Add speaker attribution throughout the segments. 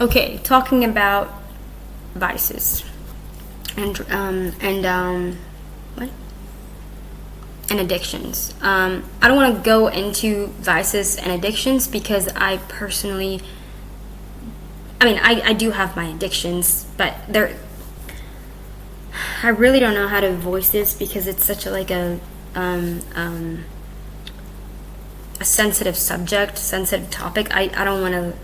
Speaker 1: Okay, talking about vices and what? And addictions. I don't want to go into vices and addictions because I personally, I do have my addictions, but I really don't know how to voice this because it's such a sensitive subject, sensitive topic. I don't want to,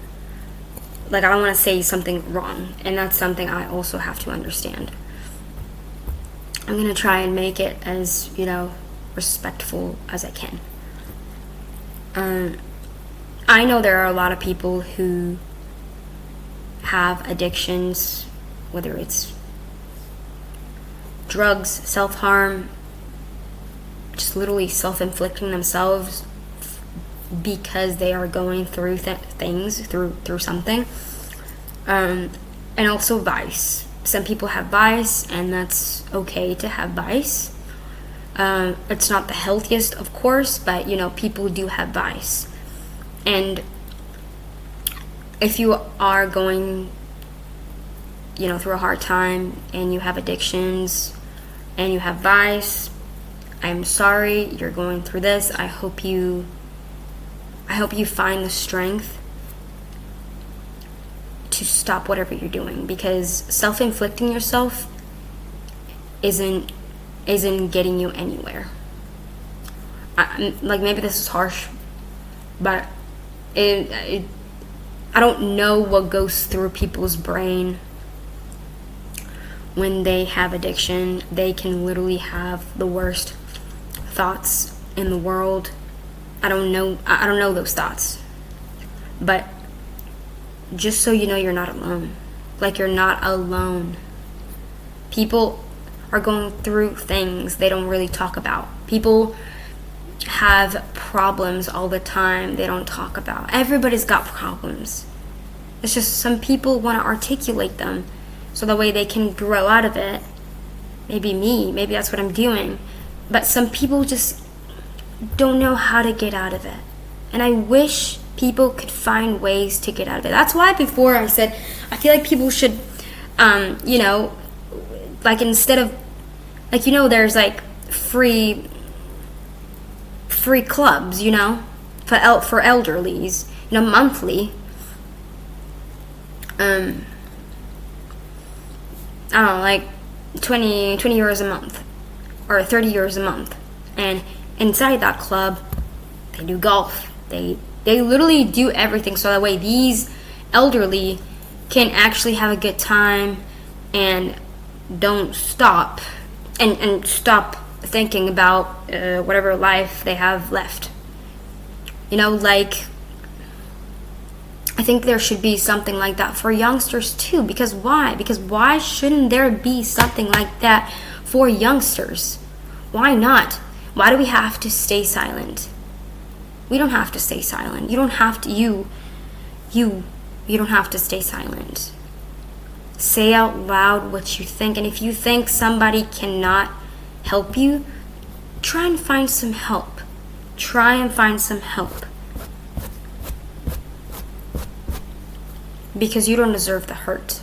Speaker 1: I don't want to say something wrong, and that's something I also have to understand. I'm going to try and make it as, respectful as I can. I know there are a lot of people who have addictions, whether it's drugs, self-harm, just literally self-inflicting themselves because they are going through through something. And also vice. Some people have vice, and that's okay to have vice. It's not the healthiest, of course, but people do have vice. And if you are going through a hard time and you have addictions and you have vice, I'm sorry you're going through this. I hope you find the strength to stop whatever you're doing, because self-inflicting yourself isn't getting you anywhere. Maybe this is harsh, but I don't know what goes through people's brain when they have addiction. They can literally have the worst thoughts in the world. I don't know those thoughts, but just so you know, you're not alone. You're not alone. People are going through things they don't really talk about. People have problems all the time they don't talk about. Everybody's got problems. It's just some people want to articulate them so that way they can grow out of it. Maybe that's what I'm doing. But some people just don't know how to get out of it. And I wish people could find ways to get out of it. That's why before I said I feel like people should instead of there's free clubs, for elderlies, monthly. I don't know, 20 euros a month or 30 euros a month. And inside that club, they do golf. They literally do everything so that way these elderly can actually have a good time and don't stop and stop thinking about whatever life they have left. I think there should be something like that for youngsters too. Because why? Because why shouldn't there be something like that for youngsters? Why not? Why do we have to stay silent? We don't have to stay silent. You don't have to. You don't have to stay silent. Say out loud what you think, and if you think somebody cannot help you, try and find some help. Because you don't deserve the hurt.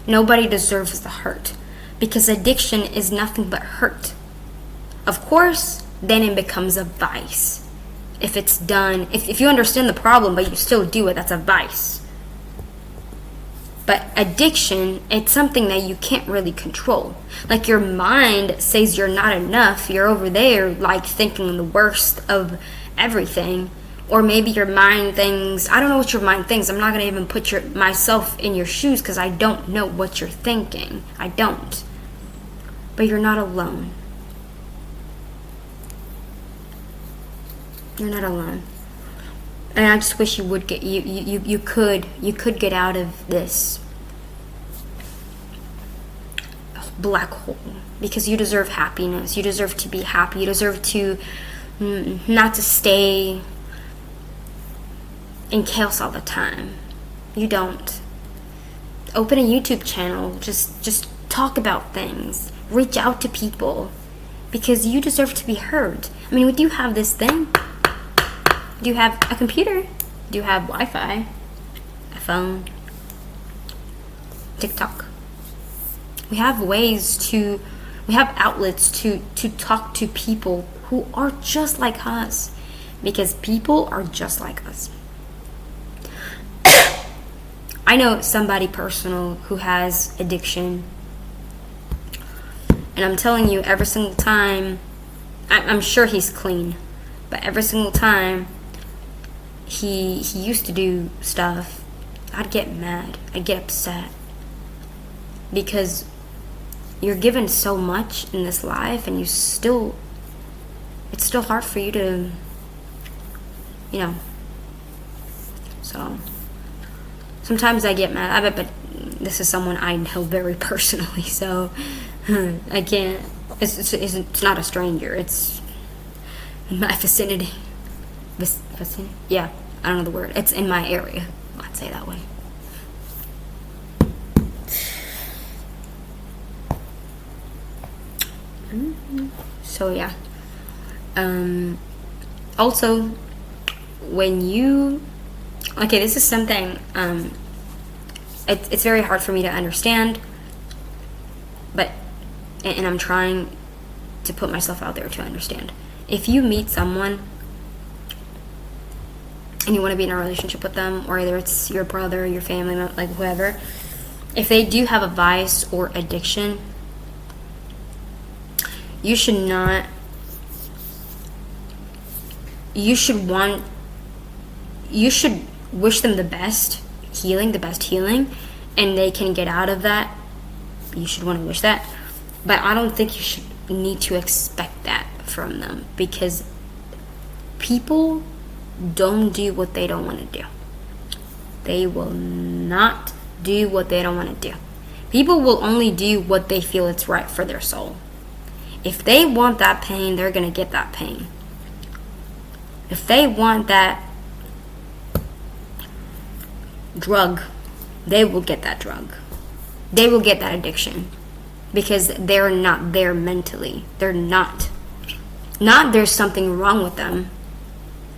Speaker 1: Nobody deserves the hurt. Because addiction is nothing but hurt. Of course, then it becomes a vice. If it's done, if you understand the problem but you still do it, that's a vice. But addiction, it's something that you can't really control. Your mind says you're not enough. You're over there thinking the worst of everything. Or maybe your mind thinks, I don't know what your mind thinks. I'm not going to even put myself in your shoes because I don't know what you're thinking. I don't. But you're not alone. You're not alone. And I just wish you would get you could get out of this black hole, because you deserve happiness. You deserve to be happy. You deserve to not to stay in chaos all the time. You don't. Open a YouTube channel. Just talk about things. Reach out to people, because you deserve to be heard. We do have this thing. Do you have a computer? Do you have Wi-Fi? A phone? TikTok. We have we have outlets to talk to people who are just like us, because people are just like us. I know somebody personal who has addiction, and I'm telling you, every single time, I'm sure he's clean, but every single time he used to do stuff, I'd get mad, I'd get upset, because you're given so much in this life, and it's still hard for you to, so sometimes I get mad. But this is someone I know very personally, so I can't, it's not a stranger, it's in my vicinity. Vicinity? Yeah, I don't know the word. It's in my area, I'd say that way. So yeah. Also, when you, okay, this is something, it's very hard for me to understand, but, and I'm trying to put myself out there to understand. If you meet someone and you want to be in a relationship with them, or either it's your brother, your family, like whoever, if they do have a vice or addiction, you should wish them the best healing, and they can get out of that. You should want to wish that, but I don't think you should need to expect that from them, because people don't do what they don't want to do. They will not do what they don't want to do. People will only do what they feel it's right for their soul. If they want that pain, they're going to get that pain. If they want that drug, they will get that drug. They will get that addiction, because they're not there mentally. They're not. Not there's something wrong with them,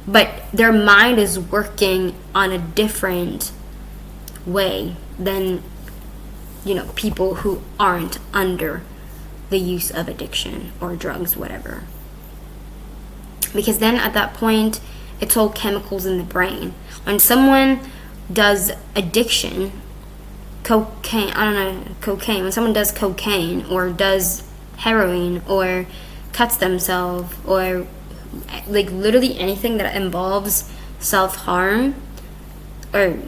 Speaker 1: but their mind is working on a different way than, people who aren't under the use of addiction or drugs, whatever. Because then at that point, it's all chemicals in the brain. When someone does addiction, cocaine, when someone does cocaine or does heroin or cuts themselves, or like literally anything that involves self-harm, or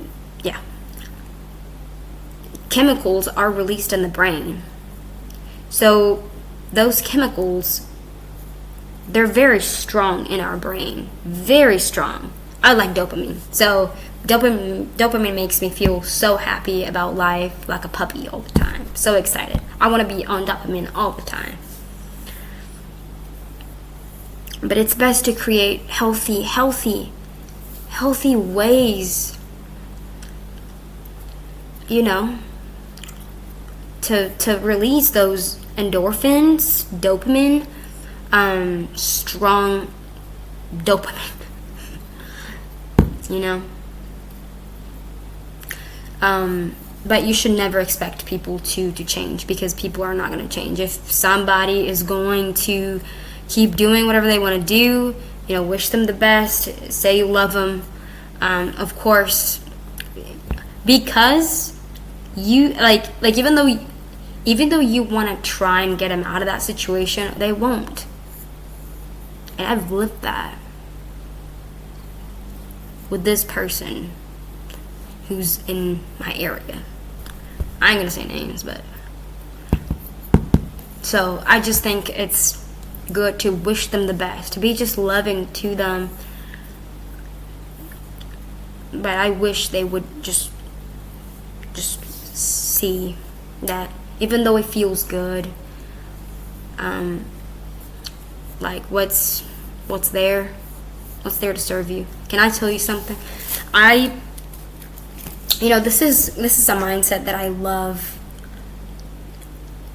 Speaker 1: chemicals are released in the brain. So those chemicals, they're very strong in our brain, very strong. I like dopamine, so dopamine makes me feel so happy about life, like a puppy all the time, so excited. I want to be on dopamine all the time. But it's best to create healthy ways, to release those endorphins, dopamine, strong dopamine, but you should never expect people to change, because people are not going to change. If somebody is going to keep doing whatever they want to do, wish them the best, say you love them, of course, because you like even though you want to try and get them out of that situation, they won't. And I've lived that with this person who's in my area. I ain't gonna say names, but so I just think it's good to wish them the best, to be just loving to them. But I wish they would just see that even though it feels good, like what's there to serve you. Can I tell you something? This is a mindset that I love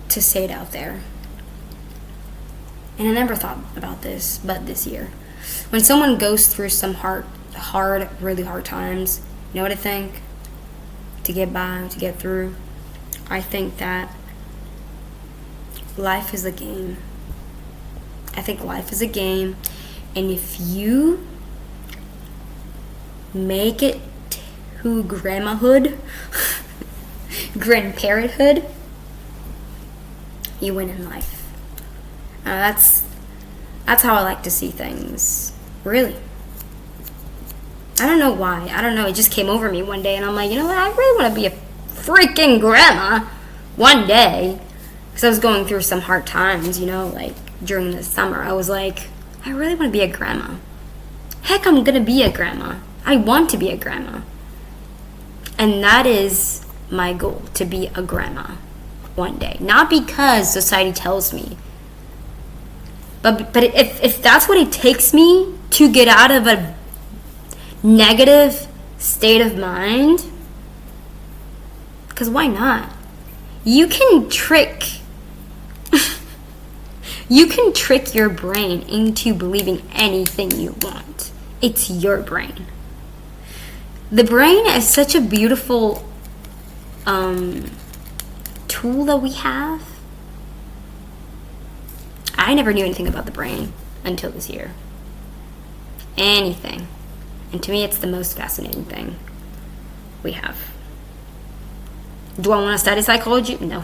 Speaker 1: to say it out there. And I never thought about this, but this year, when someone goes through some really hard times, you know what I think? To get by, to get through, I think that life is a game. I think life is a game, and if you make it to grandmahood, grandparenthood, you win in life. That's how I like to see things. Really. I don't know why. I don't know. It just came over me one day, and I'm like, you know what? I really want to be a freaking grandma one day. Because I was going through some hard times, like during the summer. I was like, I really want to be a grandma. Heck, I'm going to be a grandma. I want to be a grandma. And that is my goal, to be a grandma one day. Not because society tells me. But if that's what it takes me to get out of a negative state of mind, because why not? You can trick your brain into believing anything you want. It's your brain. The brain is such a beautiful tool that we have. I never knew anything about the brain until this year. Anything. And to me, it's the most fascinating thing we have. Do I want to study psychology? No.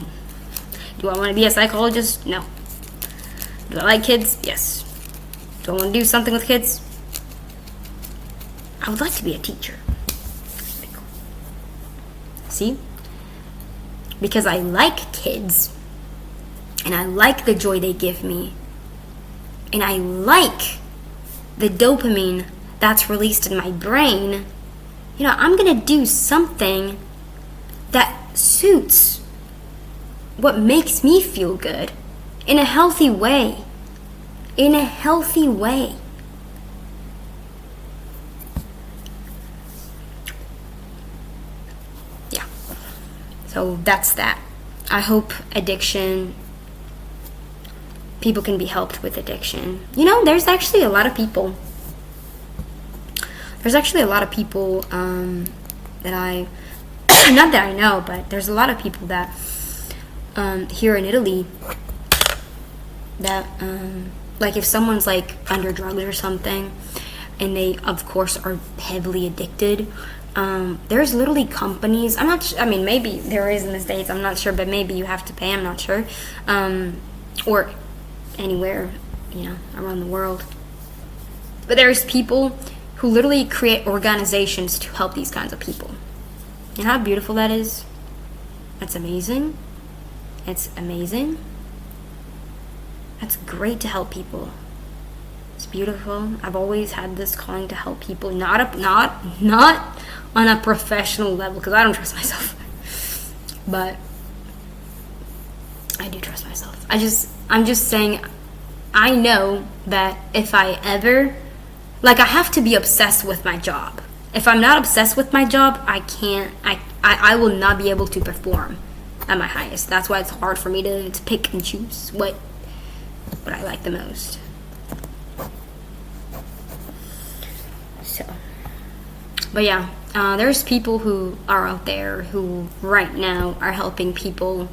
Speaker 1: Do I want to be a psychologist? No. Do I like kids? Yes. Do I want to do something with kids? I would like to be a teacher. See? Because I like kids. And I like the joy they give me. And I like the dopamine that's released in my brain. I'm going to do something that suits what makes me feel good in a healthy way. In a healthy way. Yeah. So that's that. I hope people can be helped with addiction. There's actually a lot of people. That I, not that I know, but there's a lot of people that here in Italy that like if someone's like under drugs or something, and they of course are heavily addicted, there's literally companies. Maybe there is in the States, I'm not sure, but maybe you have to pay, I'm not sure, or anywhere around the world. But there's people who literally create organizations to help these kinds of people. You know how beautiful that is? That's amazing. It's amazing. That's great to help people. It's beautiful. I've always had this calling to help people, not on a professional level, because I don't trust myself. But I do trust myself. I'm just saying, I know that if I ever, I have to be obsessed with my job. If I'm not obsessed with my job, I will not be able to perform at my highest. That's why it's hard for me to pick and choose what I like the most. So, but yeah, there's people who are out there who right now are helping people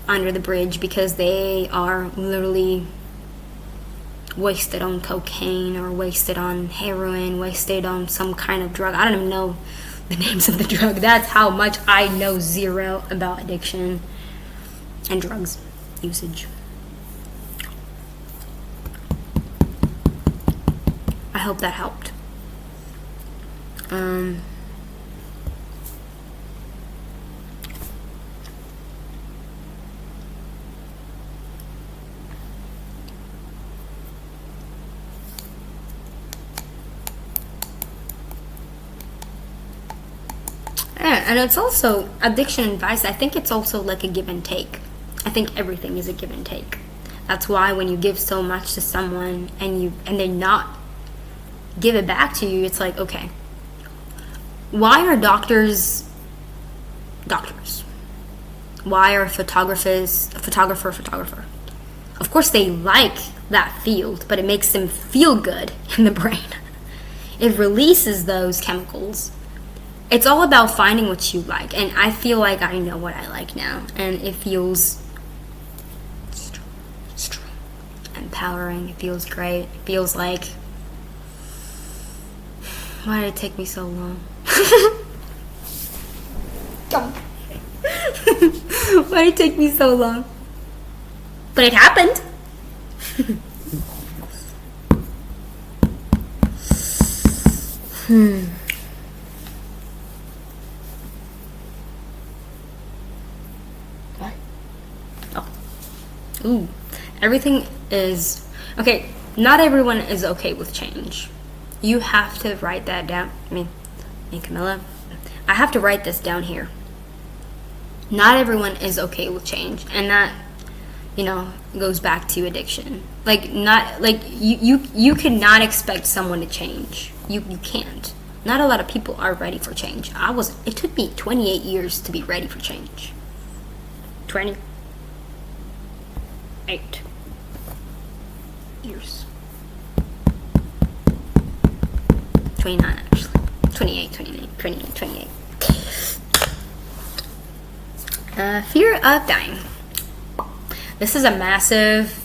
Speaker 1: under the bridge because they are literally wasted on cocaine or wasted on heroin, wasted on some kind of drug. I don't even know the names of the drug. That's how much I know zero about addiction and drugs usage. I hope that helped. And it's also addiction and vice. I think it's also like a give and take. I think everything is a give and take. That's why when you give so much to someone and they not give it back to you, it's like, okay, why are doctors? Why are photographers a photographer? Of course they like that field, but it makes them feel good in the brain. It releases those chemicals. it's all about finding what you like. And I feel like I know what I like now. And it feels strong, empowering. It feels great. It feels like, why did it take me so long? Why did it take me so long? But it happened. What? Oh. Ooh. Everything is... Okay, not everyone is okay with change. You have to write that down. Me and Camilla, I have to write this down here. Not everyone is okay with change, and that, goes back to addiction. You cannot expect someone to change. You can't. Not a lot of people are ready for change. It took me 28 years to be ready for change. 28 years. 29 actually. 28. Fear of dying. This is a massive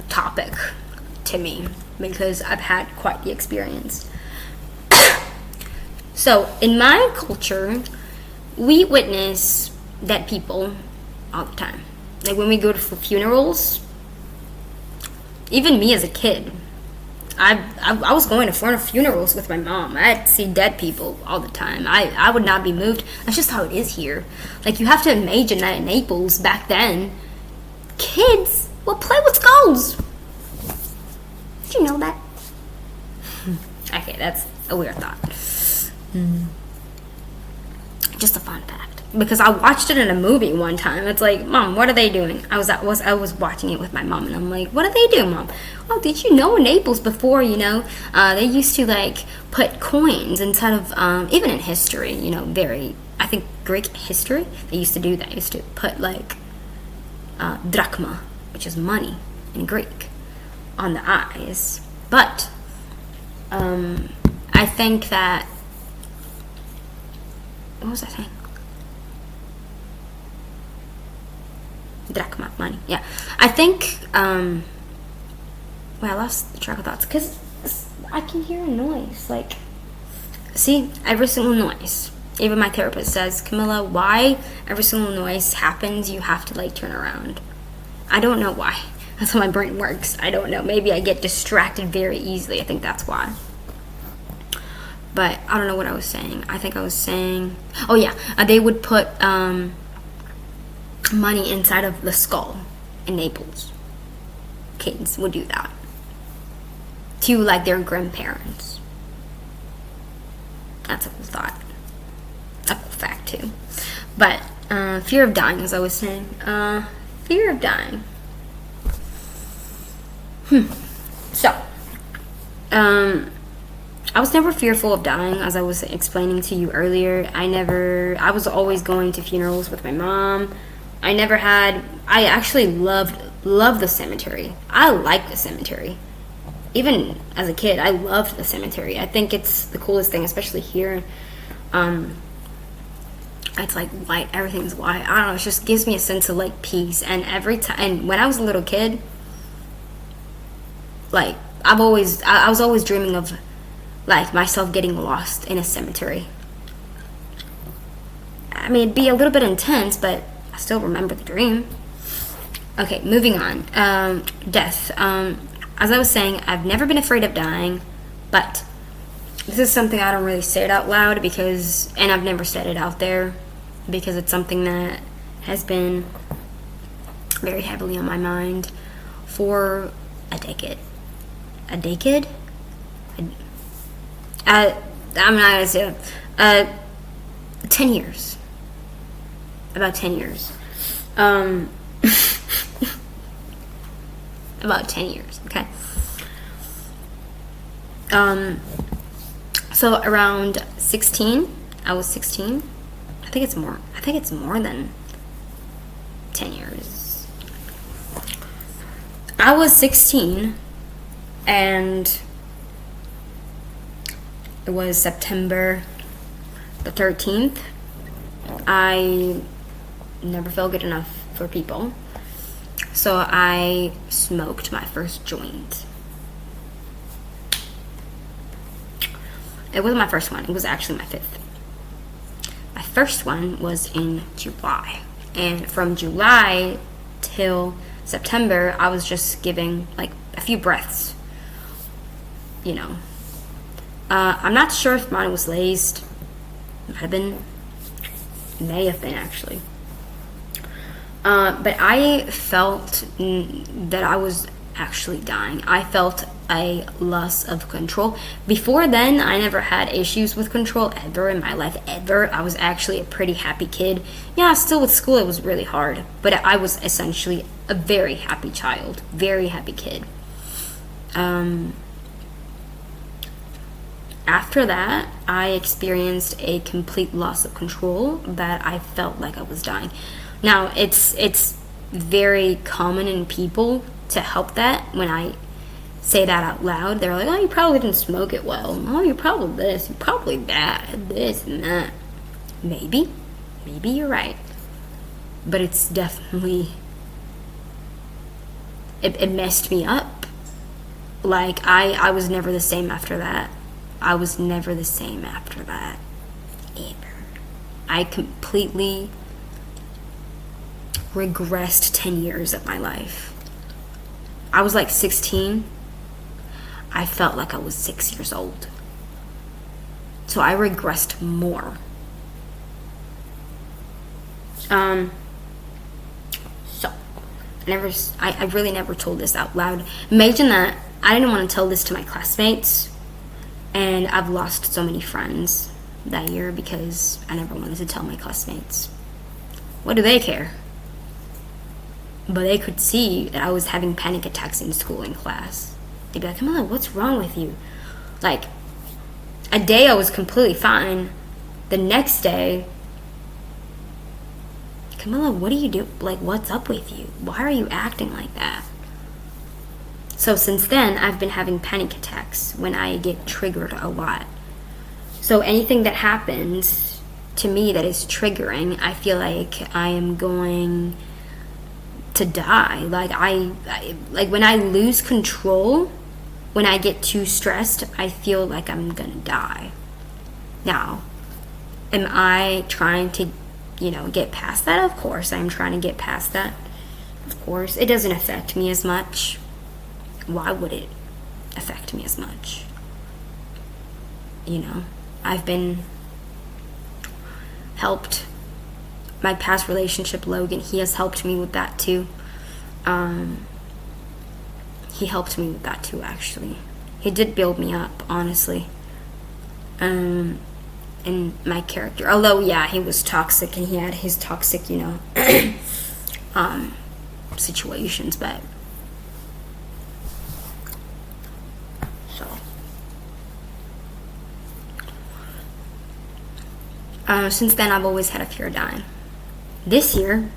Speaker 1: topic to me because I've had quite the experience. So, in my culture, we witness dead people all the time. Like when we go to funerals, even me as a kid, I was going to funerals with my mom. I'd see dead people all the time. I would not be moved. That's just how it is here. Like, you have to imagine that in Naples back then, kids would play with skulls. Did you know that? Okay, that's a weird thought. Just a fun fact. Because I watched it in a movie one time. It's like, Mom, what are they doing? I was watching it with my mom, and I'm like, what do they do, Mom? Oh, did you know in Naples before, they used to, like, put coins instead of, even in history, I think Greek history, they used to do that. They used to put, like, drachma, which is money in Greek, on the eyes. But, I think that, what was I saying? Drachma, money, yeah. I think, I lost the track of thoughts because I can hear a noise. Like, see, every single noise. Even my therapist says, Camilla, why every single noise happens, you have to, like, turn around. I don't know why. That's how my brain works. I don't know. Maybe I get distracted very easily. I think that's why. But I don't know what I was saying. I think I was saying, oh yeah, they would put money inside of the skull in Naples. Kids would do that to, like, their grandparents. That's a cool thought. A cool fact too. But fear of dying, as I was saying. Fear of dying. So, I was never fearful of dying, as I was explaining to you earlier. I was always going to funerals with my mom. I actually loved the cemetery. I like the cemetery. Even as a kid, I loved the cemetery. I think it's the coolest thing, especially here. It's like white, everything's white. I don't know, it just gives me a sense of, like, peace. And and when I was a little kid, like, I was always dreaming of, like, myself getting lost in a cemetery. I mean, it'd be a little bit intense, but I still remember the dream. Okay, moving on. Death. As I was saying, I've never been afraid of dying, but this is something I don't really say it out loud and I've never said it out there because it's something that has been very heavily on my mind for a decade. A decade? I'm not gonna say that. 10 years. About 10 years. About 10 years, okay? So around 16, I was 16. I think it's more than 10 years. I was 16, and It was September the 13th. I never felt good enough for people. So I smoked my first joint. It wasn't my first one. It was actually my fifth. My first one was in July. And from July till September, I was just giving like a few breaths. You know. I'm not sure if mine was laced. Might have been. May have been, actually. But I felt that I was actually dying. I felt a loss of control. Before then, I never had issues with control ever in my life, ever. I was actually a pretty happy kid. Yeah, still with school, it was really hard. But I was essentially a very happy child, very happy kid. After that, I experienced a complete loss of control that I felt like I was dying. Now, it's very common in people to help that when I say that out loud. They're like, oh, you probably didn't smoke it well. Oh, you're probably this. You're probably that. This and that. Maybe you're right. But it's definitely... It messed me up. Like, I was never the same after that. I was never the same after that. Ever. I completely regressed 10 years of my life. I was like 16. I felt like I was 6 years old. So I regressed more. So I really never told this out loud. Imagine that I didn't want to tell this to my classmates, and I've lost so many friends that year because I never wanted to tell my classmates. What do they care? But they could see that I was having panic attacks in school in class. They'd be like, Camilla, what's wrong with you? Like, a day I was completely fine. The next day, Camilla, what do you do? Like, what's up with you? Why are you acting like that? So since then, I've been having panic attacks when I get triggered a lot. So anything that happens to me that is triggering, I feel like I am going to die. Like like when I lose control, when I get too stressed, I feel like I'm gonna die. Now, am I trying to, get past that? Of course, I'm trying to get past that. Of course, it doesn't affect me as much. Why would it affect me as much? I've been helped. My past relationship, Logan, he has helped me with that too. He helped me with that too, actually. He did build me up, honestly. In my character. Although, yeah, he was toxic and he had his toxic, situations, but since then, I've always had a fear of dying. This year,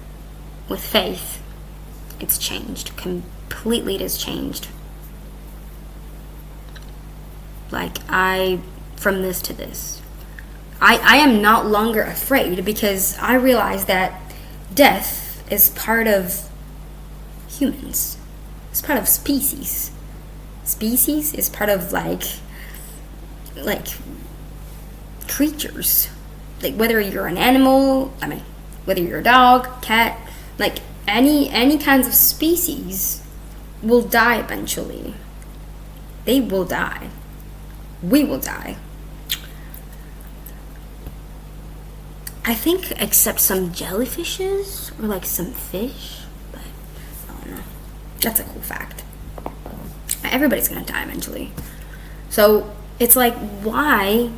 Speaker 1: with faith, it's changed. Completely, it has changed. Like, from this to this. I am not longer afraid because I realize that death is part of humans. It's part of species. Species is part of, like creatures. Like, whether you're an animal, whether you're a dog, cat, like any kinds of species will die eventually. They will die. We will die. I think except some jellyfishes or like some fish, but I don't know. That's a cool fact. Everybody's gonna die eventually. So it's like, why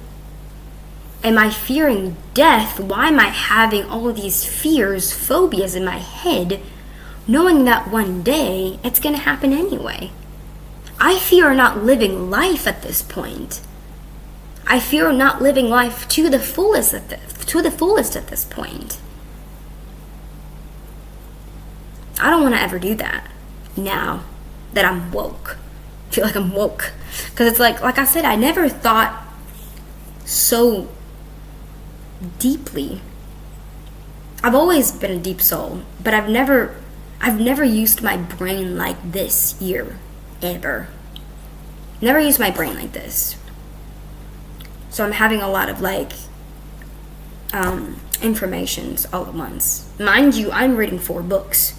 Speaker 1: am I fearing death? Why am I having all these fears, phobias in my head, knowing that one day it's going to happen anyway? I fear not living life at this point. I fear not living life to the fullest at this point. I don't want to ever do that now that I'm woke. I feel like I'm woke. Because it's like I said, I never thought so deeply. I've always been a deep soul, but I've never used my brain like this year, ever. Never used my brain like this. So I'm having a lot of informations all at once. Mind you, I'm reading 4 books.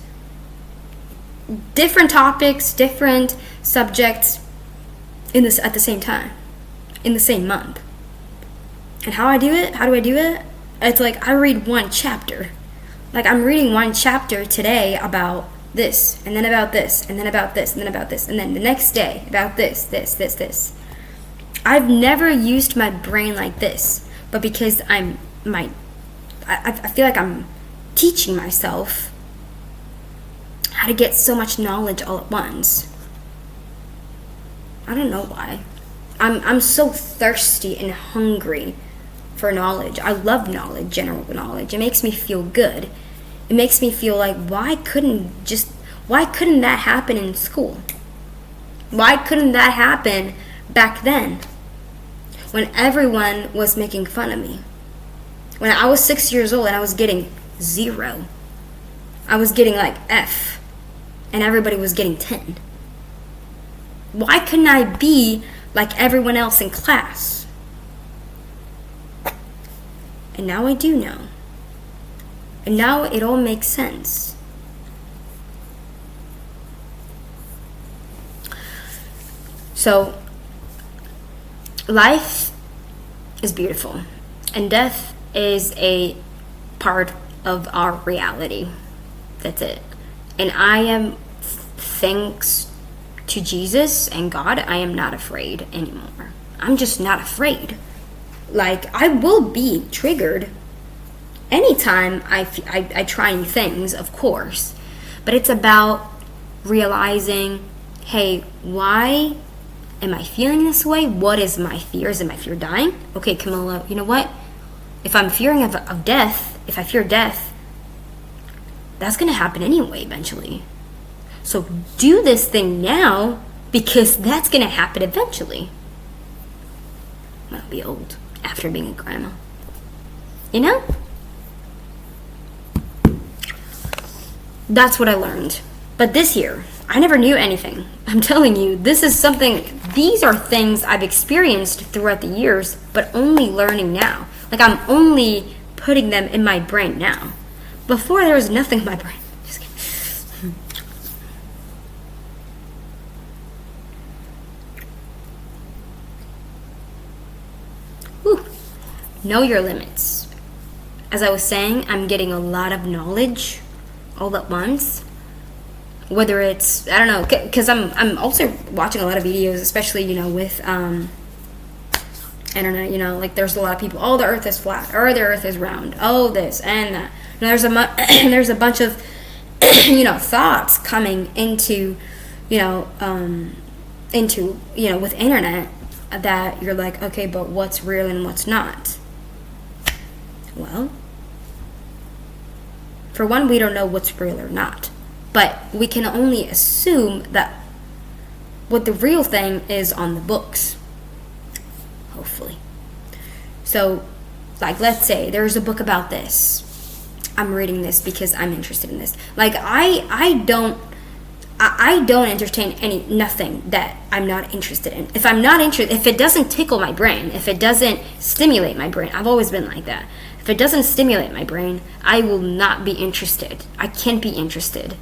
Speaker 1: Different topics, different subjects at the same time, in the same month. And how do I do it? It's like I read 1 chapter. Like I'm reading 1 chapter today about this, and then about this, and then about this, and then about this, and then the next day about this. I've never used my brain like this, but because I feel like I'm teaching myself how to get so much knowledge all at once. I don't know why. I'm so thirsty and hungry for knowledge. I love knowledge, general knowledge. It makes me feel good. It makes me feel like why couldn't that happen in school? Why couldn't that happen back then when everyone was making fun of me? When I was 6 years old and I was getting 0. I was getting like F and everybody was getting 10. Why couldn't I be like everyone else in class? And now I do know. And now it all makes sense. So, life is beautiful, and death is a part of our reality. That's it. And I am, thanks to Jesus and God, I am not afraid anymore. I'm just not afraid. Like, I will be triggered anytime I try new things, of course. But it's about realizing, hey, why am I feeling this way? What is my fear? Is it my fear of dying? Okay, Camilla, you know what? If I'm fearing of death, if I fear death, that's going to happen anyway eventually. So do this thing now because that's going to happen eventually. I'll be old after being a grandma. You know? That's what I learned. But this year, I never knew anything. I'm telling you, these are things I've experienced throughout the years, but only learning now. Like I'm only putting them in my brain now. Before there was nothing in my brain. Just kidding. Whew. Know your limits. As I was saying, I'm getting a lot of knowledge all at once. Whether it's, I don't know, because I'm also watching a lot of videos, especially, with internet, like there's a lot of people, oh, the earth is flat, or the earth is round, oh, this and that. And there's a bunch of, thoughts coming into, with internet that you're like, okay, but what's real and what's not? Well, for one, we don't know what's real or not. But we can only assume that what the real thing is on the books. Hopefully. So, like, let's say there's a book about this. I'm reading this because I'm interested in this. Like, I don't entertain nothing that I'm not interested in. If I'm not interested, if it doesn't tickle my brain, if it doesn't stimulate my brain, I've always been like that. If it doesn't stimulate my brain, I will not be interested. I can't be interested.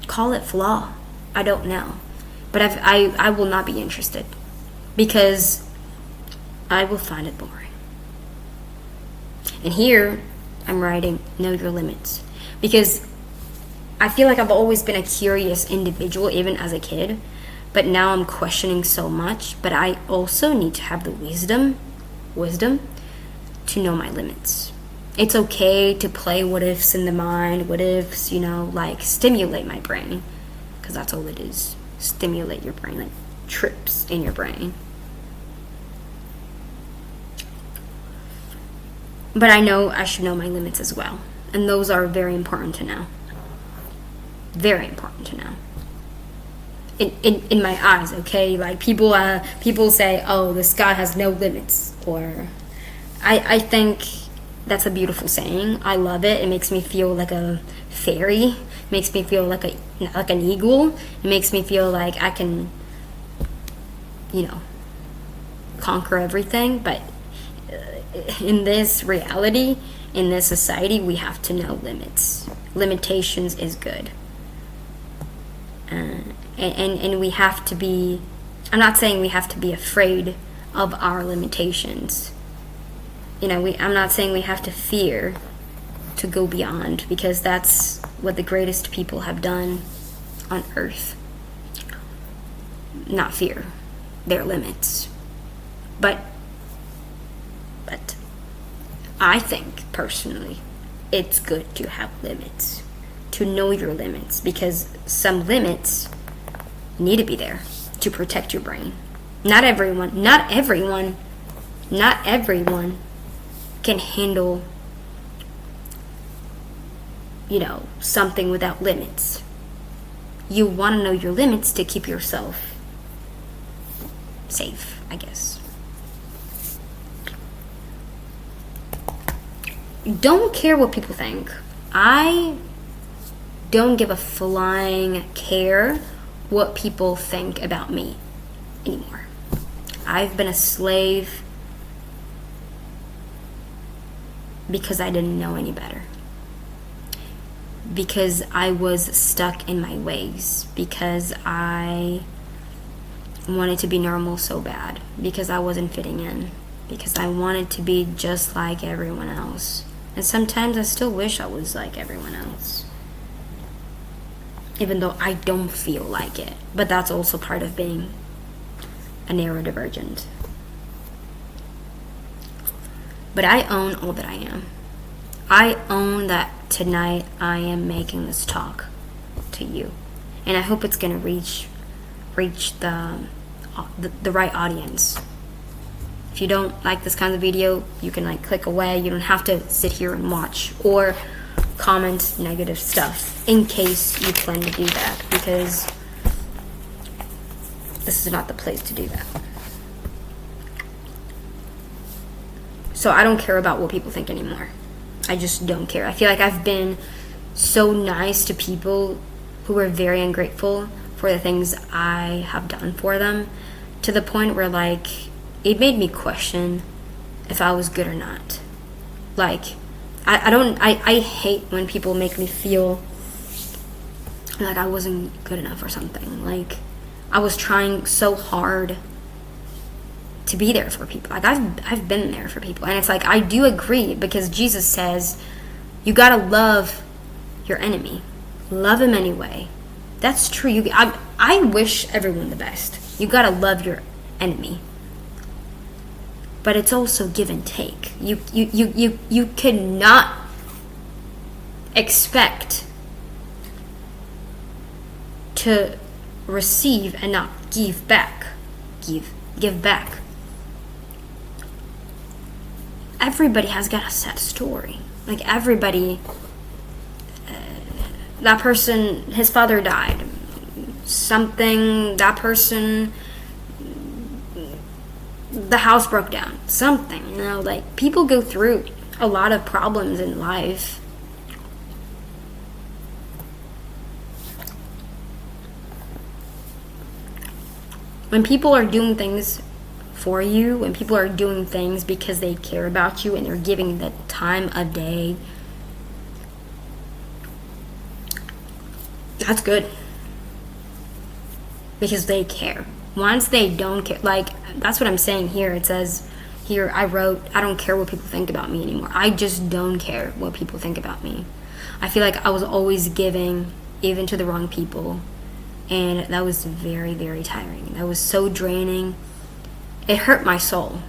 Speaker 1: Call it flaw. I don't know. But I will not be interested because I will find it boring. And here I'm writing, know your limits. Because I feel like I've always been a curious individual, even as a kid. But now I'm questioning so much. But I also need to have the wisdom to know my limits. It's okay to play what ifs in the mind, what ifs, stimulate my brain. Because that's all it is. Stimulate your brain, like trips in your brain. But I know I should know my limits as well. And those are very important to know. Very important to know. in my eyes, okay? Like, people say, oh, the sky has no limits, or I think that's a beautiful saying. I love it. It makes me feel like a fairy. It makes me feel like an eagle. It makes me feel like I can, conquer everything. But in this reality, in this society, we have to know limits. Limitations is good. And we have to be, I'm not saying we have to be afraid of our limitations. I'm not saying we have to fear to go beyond, because that's what the greatest people have done on earth. Not fear their limits. But I think, personally, it's good to have limits. To know your limits, because some limits need to be there to protect your brain. Not everyone can handle, something without limits. You want to know your limits to keep yourself safe, I guess. Don't care what people think. I don't give a flying care what people think about me anymore. I've been a slave because I didn't know any better. Because I was stuck in my ways. Because I wanted to be normal so bad. Because I wasn't fitting in. Because I wanted to be just like everyone else. And sometimes I still wish I was like everyone else. Even though I don't feel like it. But that's also part of being a neurodivergent. But I own all that I am. I own that tonight I am making this talk to you. And I hope it's going to reach the right audience. If you don't like this kind of video, you can click away. You don't have to sit here and watch or comment negative stuff in case you plan to do that, because this is not the place to do that. So I don't care about what people think anymore. I just don't care. I feel like I've been so nice to people who are very ungrateful for the things I have done for them, to the point where it made me question if I was good or not. I hate when people make me feel like I wasn't good enough or something. I was trying so hard to be there for people. I've been there for people. And it's I do agree, because Jesus says you gotta love your enemy. Love him anyway. That's true. I wish everyone the best. You gotta love your enemy. But it's also give and take. You cannot expect to receive and not give back. Give back. Everybody has got a sad story. Everybody, that person, his father died. Something, that person, the house broke down. Something, people go through a lot of problems in life. When people are doing things for you, when people are doing things because they care about you and they're giving the time of day, that's good. Because they care. Once they don't care, that's what I'm saying here. It says here, I wrote, I don't care what people think about me anymore. I just don't care what people think about me. I feel like I was always giving, even to the wrong people. And that was very, very tiring. That was so draining. It hurt my soul.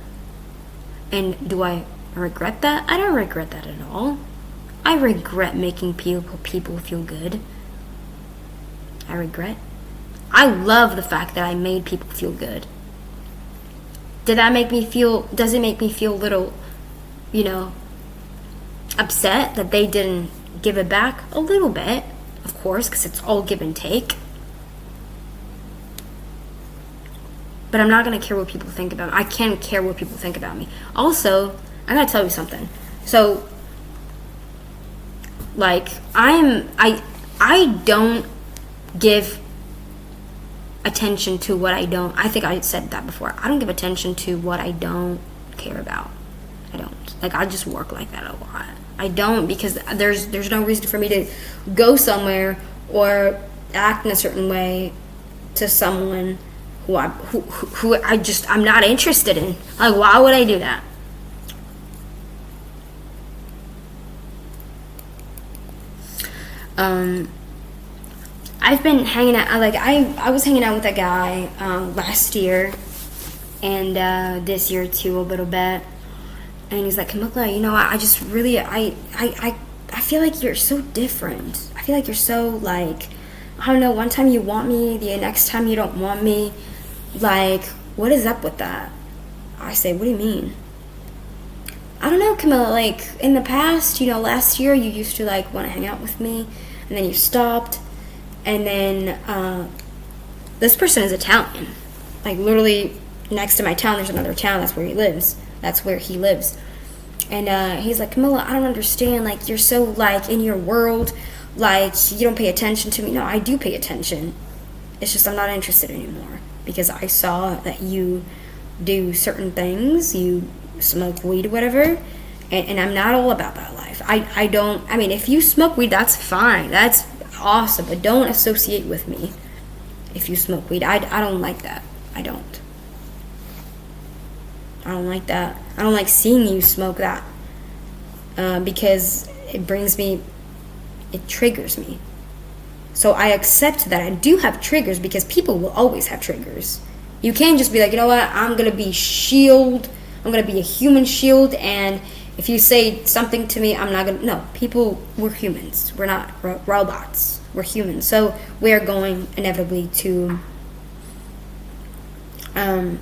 Speaker 1: And do I regret that? I don't regret that at all. I regret making people feel good. I love the fact that I made people feel good. Does it make me feel a little, upset that they didn't give it back? A little bit, of course, because it's all give and take. but I'm not gonna care what people think about me. I can't care what people think about me. Also, I gotta tell you something. So, like, I don't give attention to what I don't. I think I said that before. I don't give attention to what I don't care about. I don't. Like, I just work like that a lot. I don't, because there's no reason for me to go somewhere or act in a certain way to someone who I'm not interested in. Like, why would I do that? I've been hanging out, like, I was hanging out with a guy last year, and this year too, a little bit. And he's like, Camilla, you know, I just really, I feel like you're so different. I feel like you're so, like, I don't know, one time you want me, the next time you don't want me. Like, what is up with that? I say, what do you mean? I don't know, Camilla, like, in the past, you know, last year you used to, like, want to hang out with me, and then you stopped. And then this person is Italian. Like, literally next to my town, there's another town. That's where he lives. And he's like, Camilla, I don't understand. Like, you're so, like, in your world. Like, you don't pay attention to me. No, I do pay attention. It's just I'm not interested anymore. Because I saw that you do certain things. You smoke weed or whatever. And I'm not all about that life. I mean, if you smoke weed, that's fine. That's awesome, but don't associate with me if you smoke weed. I don't like that. I don't like that. I don't like seeing you smoke that because it triggers me. So I accept that I do have triggers, because people will always have triggers. You can't just be like, you know what, I'm gonna be shield, I'm gonna be a human shield, and if you say something to me, I'm not gonna. No, we're humans. We're not robots. We're humans. So we're going inevitably to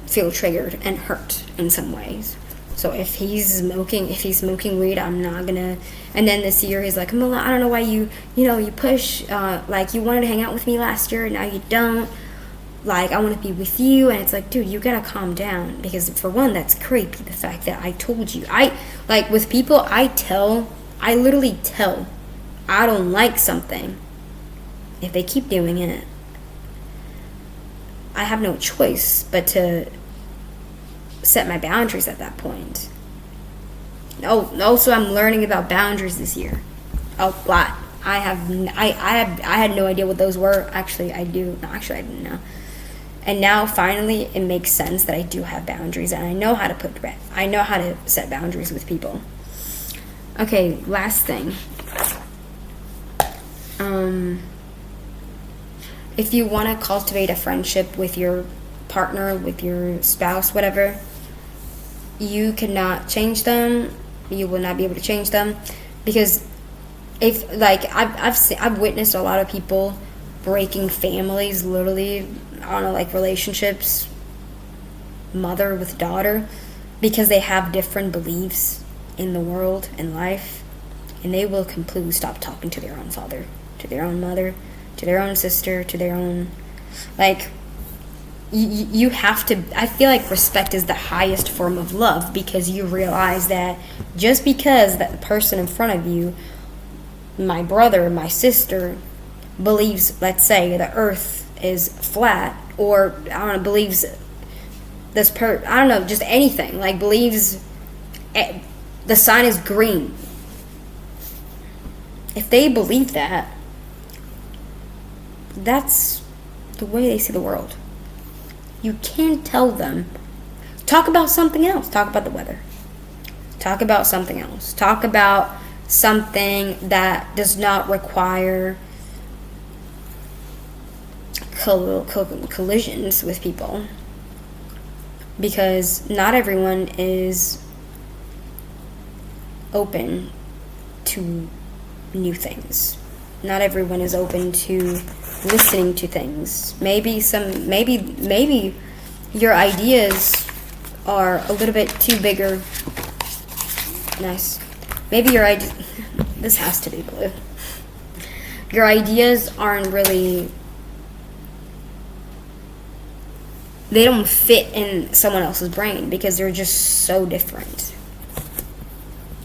Speaker 1: feel triggered and hurt in some ways. So if he's smoking weed, I'm not gonna. And then this year he's like, Camilla, I don't know why you push, like, you wanted to hang out with me last year, now you don't. Like, I want to be with you. And it's like, dude, you gotta calm down, because for one, that's creepy, the fact that I told you. Like, with people, I literally tell I don't like something. If they keep doing it, I have no choice but to set my boundaries at that point. Also, I'm learning about boundaries this year a lot. I had no idea what those were. Actually, I do. No, actually, I didn't know. And now, finally, it makes sense that I do have boundaries, and I know how to set boundaries with people. Okay, last thing. If you want to cultivate a friendship with your partner, with your spouse, whatever, you cannot change them. You will not be able to change them, because if, like, I've witnessed a lot of people breaking families, literally, I don't know, like relationships, mother with daughter, because they have different beliefs in the world and life, and they will completely stop talking to their own father, to their own mother, to their own sister, to their own, like, you have to. I feel like respect is the highest form of love, because you realize that just because that the person in front of you, my brother, my sister, believes, let's say, the earth is flat, or I don't know, believes I don't know, just anything, like believes the sign is green. If they believe that, that's the way they see the world. You can't tell them, talk about something else. Talk about the weather. Talk about something else. Talk about something that does not require collisions with people, because not everyone is open to new things. Not everyone is open to listening to things. Maybe your ideas are a little bit too bigger. Nice. Maybe your idea. This has to be blue. Your ideas aren't really they don't fit in someone else's brain because they're just so different.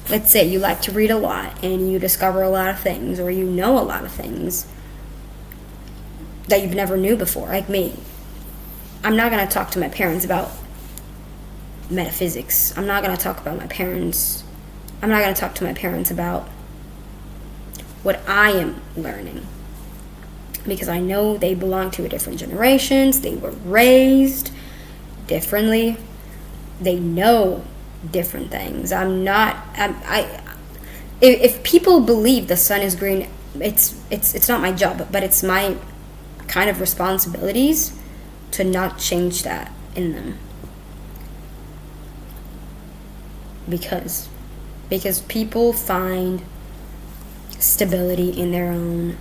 Speaker 1: Let's say you like to read a lot and you discover a lot of things, or you know a lot of things that you've never knew before, like me. I'm not going to talk to my parents about metaphysics. I'm not going to talk to my parents about what I am learning, because I know they belong to a different generations. They were raised differently. They know different things. If people believe the sun is green, it's not my job, but it's my kind of responsibilities to not change that in them. Because people find stability in their own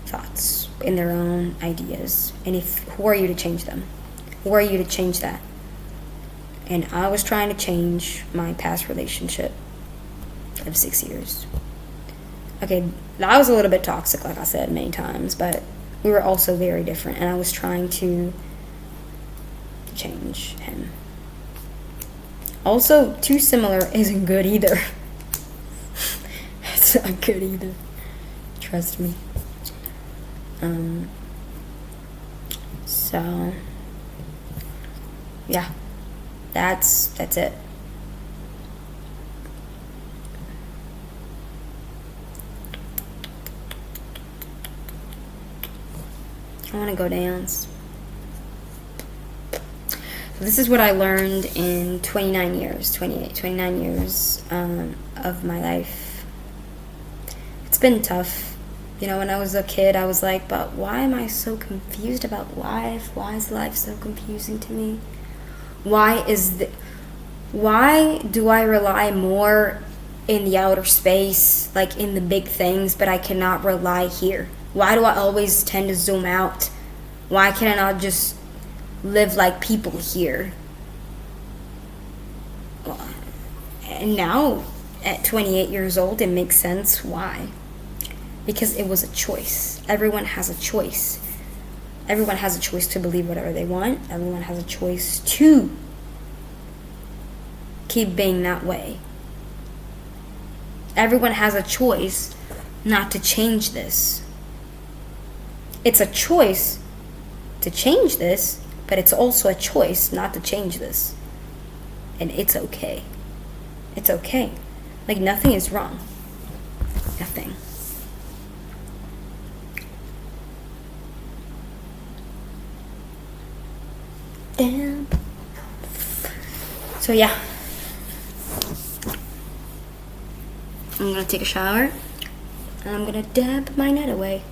Speaker 1: thoughts, in their own ideas. And who are you to change them? Who are you to change that? And I was trying to change my past relationship of 6 years. Okay, that was a little bit toxic, like I said many times, but we were also very different, and I was trying to change him. Also, too similar isn't good either. It's not good either. Trust me. So yeah, that's it. I want to go dance. So this is what I learned in 29 years of my life. It's been tough. You know, when I was a kid, I was like, but why am I so confused about life? Why is life so confusing to me? Why do I rely more in the outer space, like in the big things, but I cannot rely here? Why do I always tend to zoom out? Why can I not just live like people here? And now, at 28 years old, it makes sense why. Because it was a choice. Everyone has a choice. Everyone has a choice to believe whatever they want. Everyone has a choice to keep being that way. Everyone has a choice not to change this. It's a choice to change this, but it's also a choice not to change this. And it's okay. It's okay. Like, nothing is wrong. Nothing. Damn. So yeah. I'm gonna take a shower. And I'm gonna dab my net away.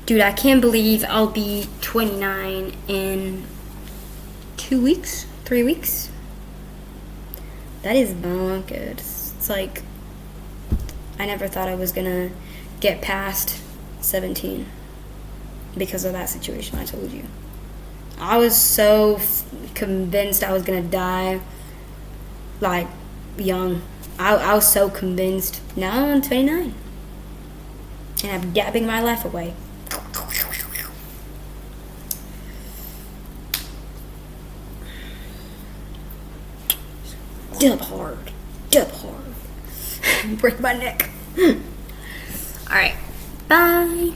Speaker 1: Dude, I can't believe I'll be 29 in 2 weeks? 3 weeks? That is bonkers. It's like, I never thought I was gonna get past 17 because of that situation I told you. I was so convinced I was gonna die, like, young. I was so convinced. Now I'm 29. And I'm dabbing my life away. Dub hard. Break my neck. Alright. Bye.